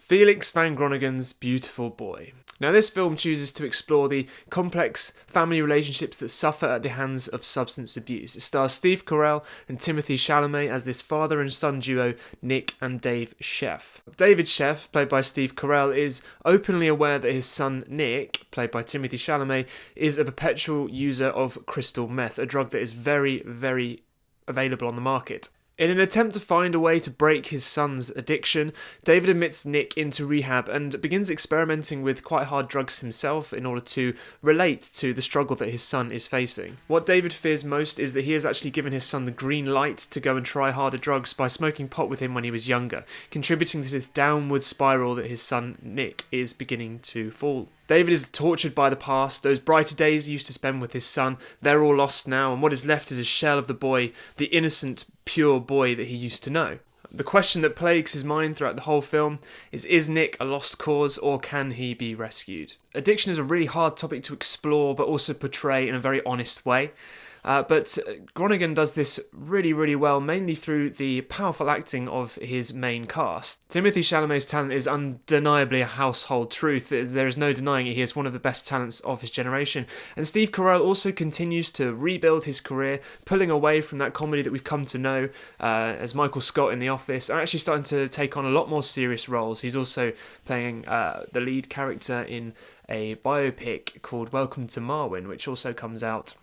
Felix van Groeningen's Beautiful Boy. Now, this film chooses to explore the complex family relationships that suffer at the hands of substance abuse. It stars Steve Carrell and Timothee Chalamet as this father and son duo, Nick and Dave Sheff. David Sheff, played by Steve Carrell, is openly aware that his son Nick, played by Timothee Chalamet, is a perpetual user of crystal meth, a drug that is very, very available on the market. In an attempt to find a way to break his son's addiction, David admits Nick into rehab and begins experimenting with quite hard drugs himself in order to relate to the struggle that his son is facing. What David fears most is that he has actually given his son the green light to go and try harder drugs by smoking pot with him when he was younger, contributing to this downward spiral that his son Nick is beginning to fall. David is tortured by the past. Those brighter days he used to spend with his son, they're all lost now, and what is left is a shell of the boy, the innocent, pure boy that he used to know. The question that plagues his mind throughout the whole film is Nick a lost cause, or can he be rescued? Addiction is a really hard topic to explore, but also portray in a very honest way. But Groeningen does this really, really well, mainly through the powerful acting of his main cast. Timothee Chalamet's talent is undeniably a household truth. There is no denying it. He is one of the best talents of his generation. And Steve Carell also continues to rebuild his career, pulling away from that comedy that we've come to know as Michael Scott in The Office, and actually starting to take on a lot more serious roles. He's also playing the lead character in a biopic called Welcome to Marwen, which also comes out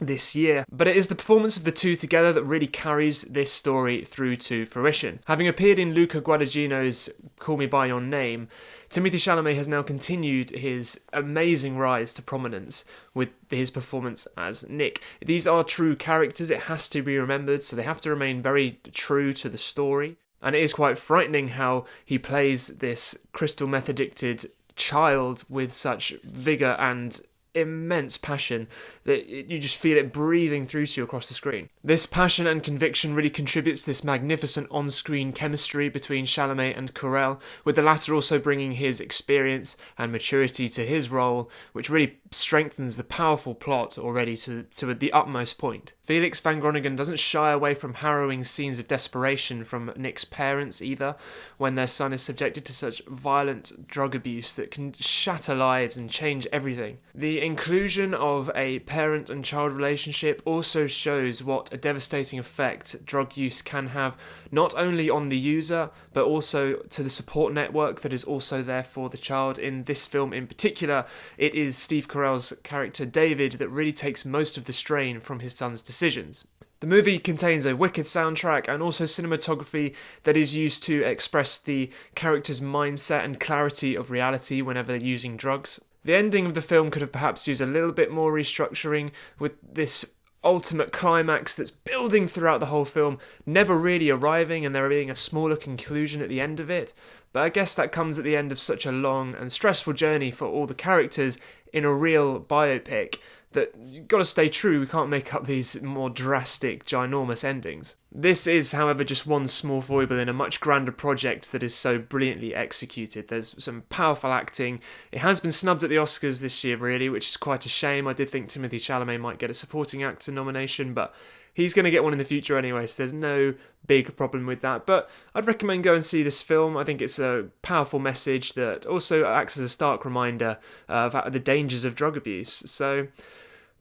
this year. But it is the performance of the two together that really carries this story through to fruition. Having appeared in Luca Guadagnino's Call Me By Your Name, Timothee Chalamet has now continued his amazing rise to prominence with his performance as Nick. These are true characters, it has to be remembered, so they have to remain very true to the story. And it is quite frightening how he plays this crystal meth addicted child with such vigour and immense passion that you just feel it breathing through to you across the screen. This passion and conviction really contributes to this magnificent on-screen chemistry between Chalamet and Carrell, with the latter also bringing his experience and maturity to his role, which really strengthens the powerful plot already to the utmost point. Felix van Groeningen doesn't shy away from harrowing scenes of desperation from Nick's parents either, when their son is subjected to such violent drug abuse that can shatter lives and change everything. The inclusion of a parent and child relationship also shows what a devastating effect drug use can have, not only on the user, but also to the support network that is also there for the child. In this film in particular, it is Steve Carell's character David that really takes most of the strain from his son's decisions. The movie contains a wicked soundtrack and also cinematography that is used to express the character's mindset and clarity of reality whenever they're using drugs. The ending of the film could have perhaps used a little bit more restructuring, with this ultimate climax that's building throughout the whole film, never really arriving, and there being a smaller conclusion at the end of it. But I guess that comes at the end of such a long and stressful journey for all the characters in a real biopic, that you've got to stay true. We can't make up these more drastic, ginormous endings. This is, however, just one small foible in a much grander project that is so brilliantly executed. There's some powerful acting. It has been snubbed at the Oscars this year, really, which is quite a shame. I did think Timothee Chalamet might get a supporting actor nomination, but he's going to get one in the future anyway, so there's no big problem with that. But I'd recommend go and see this film. I think it's a powerful message that also acts as a stark reminder of the dangers of drug abuse. So,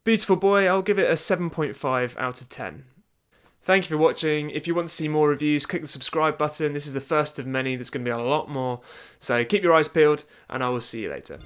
Beautiful Boy, I'll give it a 7.5 out of 10. Thank you for watching. If you want to see more reviews, click the subscribe button. This is the first of many. There's going to be a lot more. So keep your eyes peeled, and I will see you later.